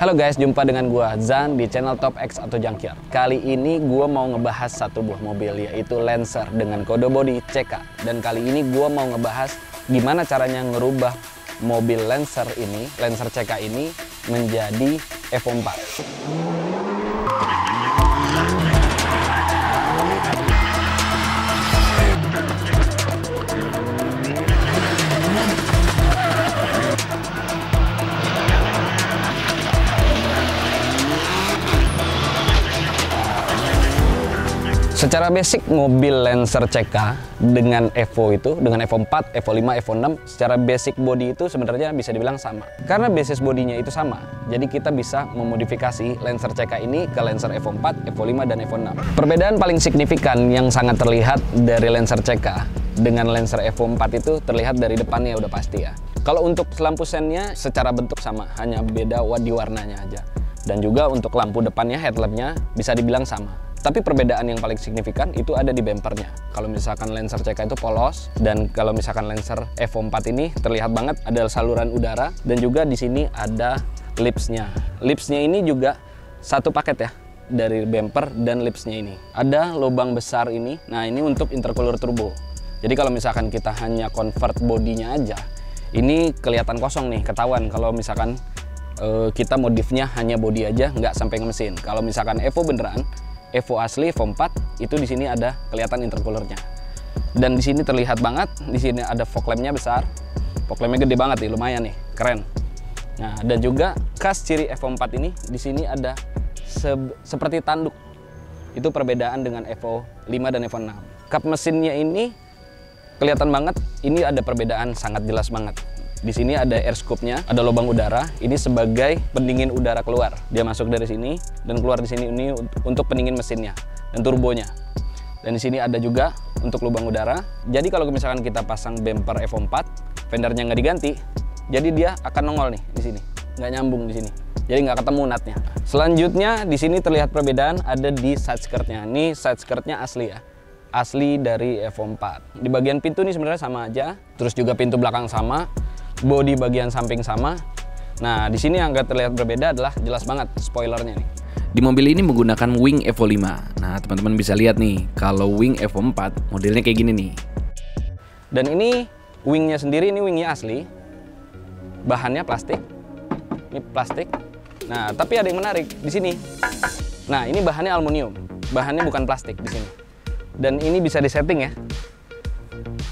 Halo guys, jumpa dengan gua Zan di channel Top X atau Jungkyard. Kali ini gua mau ngebahas satu buah mobil, yaitu Lancer dengan kode bodi CK. Dan kali ini gua mau ngebahas gimana caranya ngerubah mobil Lancer ini, Lancer CK ini menjadi Evo 4. Secara basic mobil Lancer CK dengan Evo itu, dengan Evo 4, Evo 5, Evo 6, secara basic body itu sebenarnya bisa dibilang sama. Karena basis bodinya itu sama, jadi kita bisa memodifikasi Lancer CK ini ke Lancer Evo 4, Evo 5, dan Evo 6. Perbedaan paling signifikan yang sangat terlihat dari Lancer CK dengan Lancer Evo 4 itu terlihat dari depannya udah pasti ya. Kalau untuk lampu sennya secara bentuk sama, hanya beda di warnanya aja. Dan juga untuk lampu depannya, headlampnya bisa dibilang sama. Tapi perbedaan yang paling signifikan itu ada di bempernya. Kalau misalkan Lancer CK itu polos, dan kalau misalkan Lancer Evo 4 ini terlihat banget ada saluran udara, dan juga di sini ada lipsnya. Lipsnya ini juga satu paket ya, dari bemper dan lipsnya ini. Ada lubang besar ini, nah ini untuk intercooler turbo. Jadi kalau misalkan kita hanya convert bodinya aja, ini kelihatan kosong nih, ketahuan kalau misalkan kita modifnya hanya body aja, nggak sampai ngemesin. Kalau misalkan Evo beneran, Evo asli, Evo 4, itu di sini ada kelihatan intercoolernya. Dan di sini terlihat banget, di sini ada fog lampnya besar. Fog lampnya gede banget nih, lumayan nih, keren. Nah, dan juga khas ciri Evo 4 ini, di sini ada seperti tanduk. Itu perbedaan dengan Evo 5 dan Evo 6. Kap mesinnya ini kelihatan banget, ini ada perbedaan sangat jelas banget. Di sini ada air scoop-nya, ada lubang udara. Ini sebagai pendingin udara keluar. Dia masuk dari sini dan keluar di sini ini untuk pendingin mesinnya dan turbonya. Dan di sini ada juga untuk lubang udara. Jadi kalau misalkan kita pasang bumper Evo 4, fendernya nggak diganti, jadi dia akan nongol nih di sini, nggak nyambung di sini. Jadi nggak ketemu nutnya. Selanjutnya di sini terlihat perbedaan ada di side skirt-nya. Ini side skirt-nya asli ya. Asli dari Evo 4. Di bagian pintu nih sebenarnya sama aja. Terus juga pintu belakang sama. Bodi bagian samping sama. Nah, di sini yang agak terlihat berbeda adalah jelas banget spoilernya nih. Di mobil ini menggunakan wing Evo 5. Nah, teman-teman bisa lihat nih, kalau wing Evo 4 modelnya kayak gini nih. Dan ini wingnya sendiri, ini wingnya asli. Bahannya plastik. Ini plastik. Nah, tapi ada yang menarik di sini. Nah, ini bahannya aluminium. Bahannya bukan plastik di sini. Dan ini bisa disetting ya.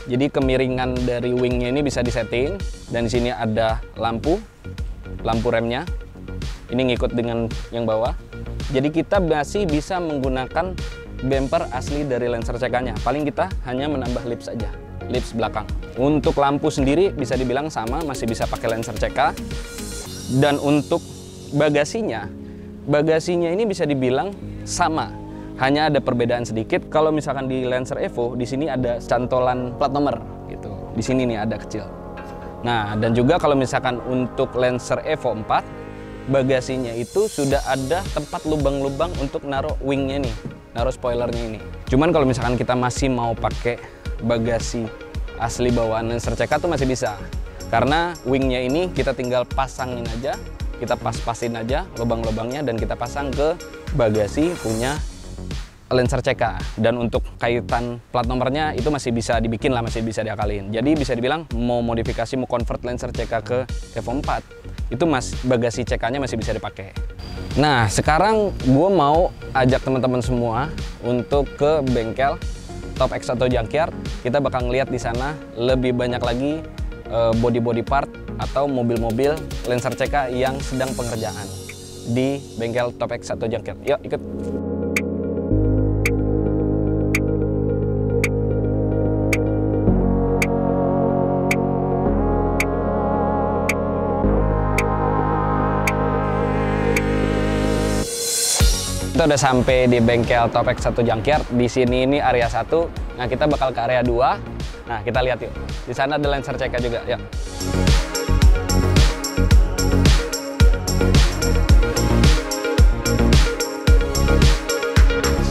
Jadi kemiringan dari wingnya ini bisa disetting, dan di sini ada lampu remnya. Ini ngikut dengan yang bawah. Jadi kita masih bisa menggunakan bumper asli dari Lancer CK-nya. Paling kita hanya menambah lips saja, lips belakang. Untuk lampu sendiri bisa dibilang sama, masih bisa pakai Lancer CK. Dan untuk bagasinya ini bisa dibilang sama. Hanya ada perbedaan sedikit. Kalau misalkan di Lancer Evo, di sini ada cantolan plat nomor gitu. Di sini nih ada kecil. Nah, dan juga kalau misalkan untuk Lancer Evo 4, bagasinya itu sudah ada tempat lubang-lubang untuk naruh wingnya nih, naruh spoilernya ini. Cuman kalau misalkan kita masih mau pakai bagasi asli bawaan Lancer CK tuh masih bisa. Karena wingnya ini kita tinggal pasangin aja, kita pas-pasin aja lubang-lubangnya, dan kita pasang ke bagasi punya Lancer CK. Dan untuk kaitan plat nomornya itu masih bisa dibikin lah, masih bisa diakalin. Jadi bisa dibilang mau modifikasi, mau convert Lancer CK ke Evo 4, itu bagasi CK-nya masih bisa dipakai. Nah, sekarang gue mau ajak teman-teman semua untuk ke bengkel Top X atau Jungkyard. Kita bakal ngeliat di sana lebih banyak lagi body part atau mobil-mobil Lancer CK yang sedang pengerjaan di bengkel Top X atau Jungkyard. Yuk ikut. Kita udah sampai di bengkel Top X atau Jungkyard. Di sini ini area 1. Nah, kita bakal ke area 2. Nah, kita lihat yuk. Di sana ada Lancer CK juga, yuk.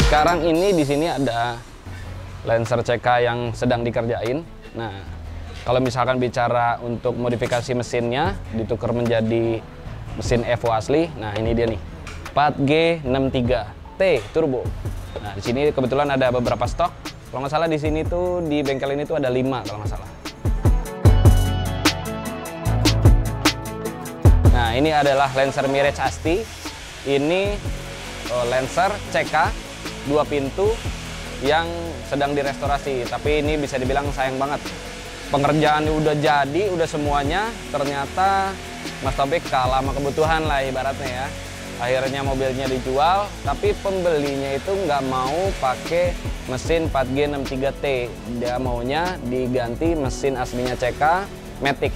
Sekarang ini di sini ada Lancer CK yang sedang dikerjain. Nah, kalau misalkan bicara untuk modifikasi mesinnya, ditukar menjadi mesin Evo asli. Nah, ini dia nih. 4G63T turbo. Nah, di sini kebetulan ada beberapa stok. Kalau nggak salah di sini tuh di bengkel ini tuh ada 5 kalau nggak salah. Nah, ini adalah Lancer Mirage Asti. Ini Lancer CK 2 pintu yang sedang direstorasi. Tapi ini bisa dibilang sayang banget. Pengerjaan udah jadi, udah semuanya. Ternyata Mas Topik kalah sama kebutuhan lah ibaratnya ya. Akhirnya mobilnya dijual, tapi pembelinya itu nggak mau pakai mesin 4G63T. Dia maunya diganti mesin aslinya CK Matic.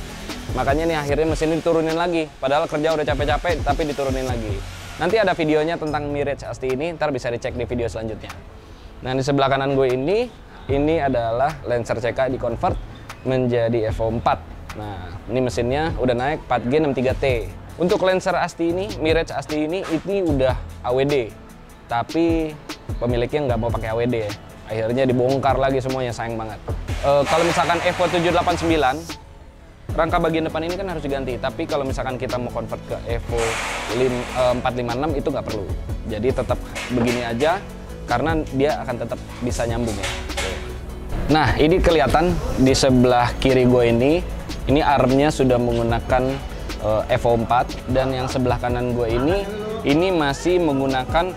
Makanya nih akhirnya mesin ini diturunin lagi. Padahal kerja udah capek-capek, tapi diturunin lagi. Nanti ada videonya tentang Mirage Asti ini, ntar bisa dicek di video selanjutnya. Nah, di sebelah kanan gue ini adalah Lancer CK di convert menjadi Evo 4. Nah, ini mesinnya udah naik 4G63T. Untuk Lancer Asti ini, Mirage Asti ini udah AWD, tapi pemiliknya nggak mau pakai AWD ya. Akhirnya dibongkar lagi semuanya, sayang banget. Kalau misalkan Evo 789, rangka bagian depan ini kan harus diganti. Tapi kalau misalkan kita mau convert ke Evo 456 itu nggak perlu. Jadi tetap begini aja, karena dia akan tetap bisa nyambung ya. Nah, ini kelihatan di sebelah kiri gue ini armnya sudah menggunakan Evo 4, dan yang sebelah kanan gue ini masih menggunakan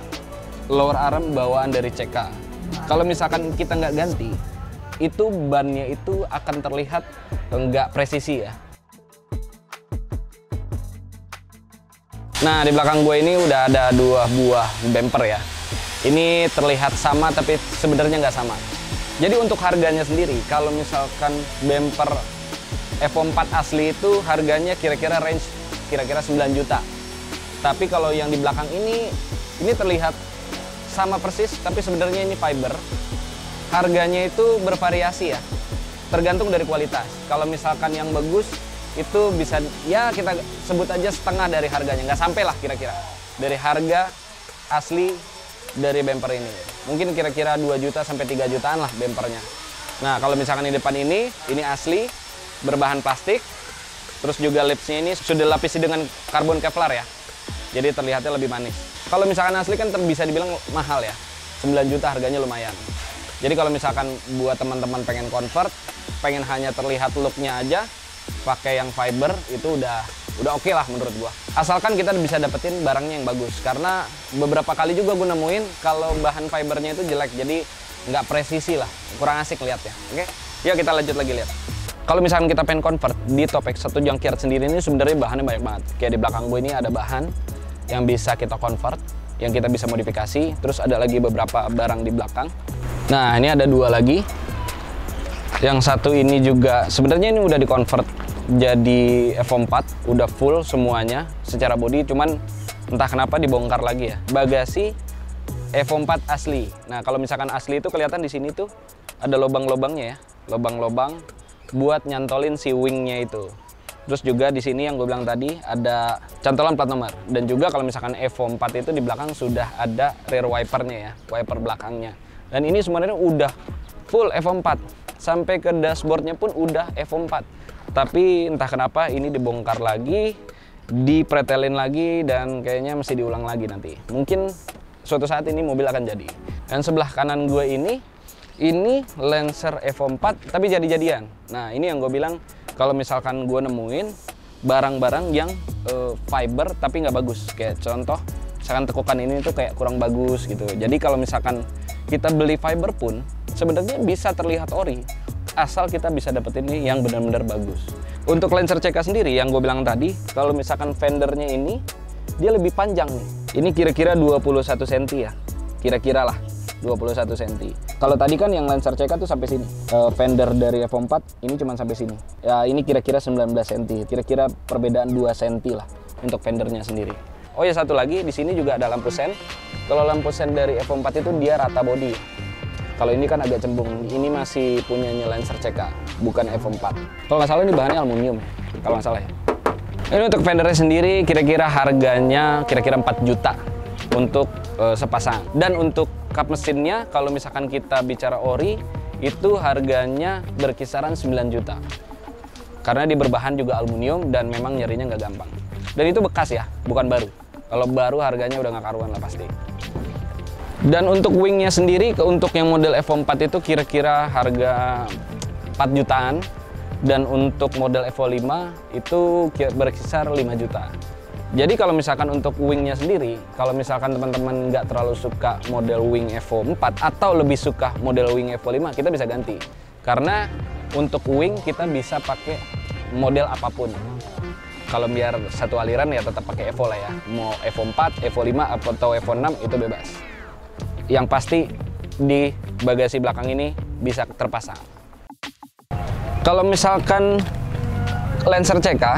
lower arm bawaan dari CK. Kalau misalkan kita nggak ganti, itu bannya itu akan terlihat nggak presisi ya. Nah, di belakang gue ini udah ada 2 buah bumper ya. Ini terlihat sama tapi sebenarnya nggak sama. Jadi untuk harganya sendiri, kalau misalkan bumper Evo 4 asli itu harganya kira-kira range kira-kira 9 juta. Tapi kalau yang di belakang ini terlihat sama persis, tapi sebenarnya ini fiber. Harganya itu bervariasi ya, tergantung dari kualitas. Kalau misalkan yang bagus itu bisa ya kita sebut aja setengah dari harganya, nggak sampai lah kira-kira dari harga asli dari bumper ini. Mungkin kira-kira 2 juta sampai 3 jutaan lah bumpernya. Nah, kalau misalkan di depan ini asli berbahan plastik, terus juga lipsnya ini sudah dilapisi dengan karbon Kevlar ya, jadi terlihatnya lebih manis. Kalau misalkan asli kan bisa dibilang mahal ya, 9 juta harganya lumayan. Jadi kalau misalkan buat teman-teman pengen convert, pengen hanya terlihat looknya aja, pakai yang fiber itu udah oke lah menurut gua. Asalkan kita bisa dapetin barangnya yang bagus, karena beberapa kali juga gua nemuin kalau bahan fibernya itu jelek, jadi nggak presisi lah, kurang asik lihatnya. Oke, yuk kita lanjut lagi lihat. Kalau misalkan kita pengen convert di Topik 1 Junkyard sendiri ini sebenarnya bahannya banyak banget. Kayak di belakang gue ini ada bahan yang bisa kita convert, yang kita bisa modifikasi. Terus ada lagi beberapa barang di belakang. Nah, ini ada 2 lagi. Yang satu ini juga sebenarnya ini udah di-convert jadi Evo 4, udah full semuanya secara body, cuman entah kenapa dibongkar lagi ya. Bagasi Evo 4 asli. Nah, kalau misalkan asli itu kelihatan di sini tuh ada lubang-lubangnya ya. Lubang-lubang buat nyantolin si wingnya itu. Terus juga di sini yang gue bilang tadi ada cantolan plat nomor. Dan juga kalau misalkan Evo 4 itu di belakang sudah ada rear wipernya ya, wiper belakangnya. Dan ini sebenarnya udah full Evo 4. Sampai ke dashboardnya pun udah Evo 4. Tapi entah kenapa ini dibongkar lagi, dipretelin lagi, dan kayaknya mesti diulang lagi nanti. Mungkin suatu saat ini mobil akan jadi. Dan sebelah kanan gue ini Lancer Evo 4 tapi jadi-jadian. Nah, ini yang gue bilang kalau misalkan gue nemuin barang-barang yang fiber tapi nggak bagus. Kayak contoh, misalkan tekukan ini tuh kayak kurang bagus gitu. Jadi kalau misalkan kita beli fiber pun sebenarnya bisa terlihat ori, asal kita bisa dapetin ini yang benar-benar bagus. Untuk Lancer CK sendiri yang gue bilang tadi, kalau misalkan fendernya ini dia lebih panjang nih. Ini kira-kira 21 cm ya, kira-kira lah 21 cm. Kalau tadi kan yang Lancer CK tuh sampai sini. Fender dari Evo 4 ini cuma sampai sini. Ya, ini kira-kira 19 cm. Kira-kira perbedaan 2 cm lah untuk fendernya sendiri. Oh ya, satu lagi di sini juga ada lampu sen. Kalau lampu sen dari Evo 4 itu dia rata body. Kalau ini kan agak cembung. Ini masih punyanya Lancer CK, bukan Evo 4. Kalau nggak salah ini bahannya aluminium, kalau nggak salah ya. Ini untuk fendernya sendiri kira-kira harganya kira-kira 4 juta untuk sepasang. Dan untuk kap mesinnya kalau misalkan kita bicara ori itu harganya berkisaran 9 juta. Karena dia berbahan juga aluminium dan memang nyarinya nggak gampang. Dan itu bekas ya, bukan baru. Kalau baru harganya udah nggak karuan lah pasti. Dan untuk wingnya sendiri, untuk yang model Evo 4 itu kira-kira harga 4 jutaan. Dan untuk model Evo 5 itu berkisar 5 juta. Jadi kalau misalkan untuk wingnya sendiri, kalau misalkan teman-teman nggak terlalu suka model wing Evo 4 atau lebih suka model wing Evo 5, kita bisa ganti. Karena untuk wing kita bisa pakai model apapun. Kalau biar satu aliran ya tetap pakai Evo lah ya. Mau Evo 4, Evo 5 atau Evo 6 itu bebas. Yang pasti di bagasi belakang ini bisa terpasang. Kalau misalkan Lancer CK,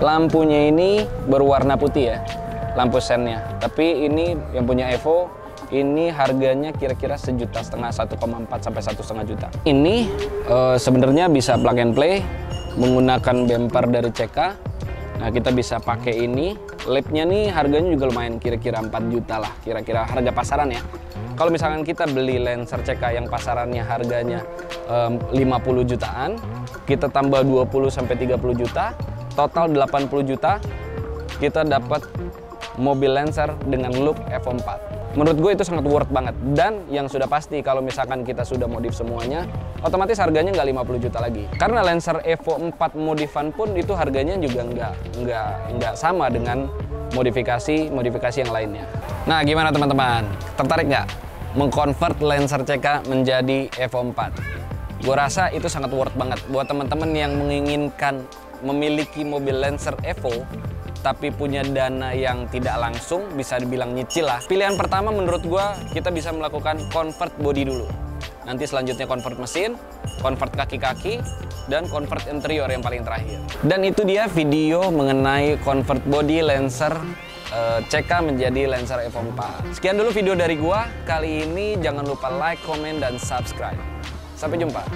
lampunya ini berwarna putih ya, lampu sennya. Tapi ini yang punya Evo, ini harganya kira-kira 1,5 juta, 1,4 sampai 1,5 juta. Ini sebenarnya bisa plug and play menggunakan bumper dari CK. Nah, kita bisa pakai ini. Lapnya nih harganya juga lumayan, kira-kira 4 juta lah, kira-kira harga pasaran ya. Kalau misalkan kita beli Lancer CK yang pasarannya harganya 50 jutaan, kita tambah 20 sampai 30 juta, total 80 juta, kita dapat mobil Lancer dengan look Evo 4. Menurut gue itu sangat worth banget. Dan yang sudah pasti kalau misalkan kita sudah modif semuanya, otomatis harganya nggak 50 juta lagi. Karena Lancer Evo 4 modifan pun itu harganya juga nggak sama dengan modifikasi yang lainnya. Nah, gimana teman-teman? Tertarik nggak mengkonvert Lancer CK menjadi Evo 4? Gue rasa itu sangat worth banget buat teman-teman yang menginginkan memiliki mobil Lancer Evo tapi punya dana yang tidak langsung, bisa dibilang nyicil lah. Pilihan pertama menurut gua, kita bisa melakukan convert body dulu. Nanti selanjutnya convert mesin, convert kaki-kaki, dan convert interior yang paling terakhir. Dan itu dia video mengenai convert body Lancer CK menjadi Lancer Evo 4. Sekian dulu video dari gua. Kali ini jangan lupa like, komen, dan subscribe. Sampai jumpa.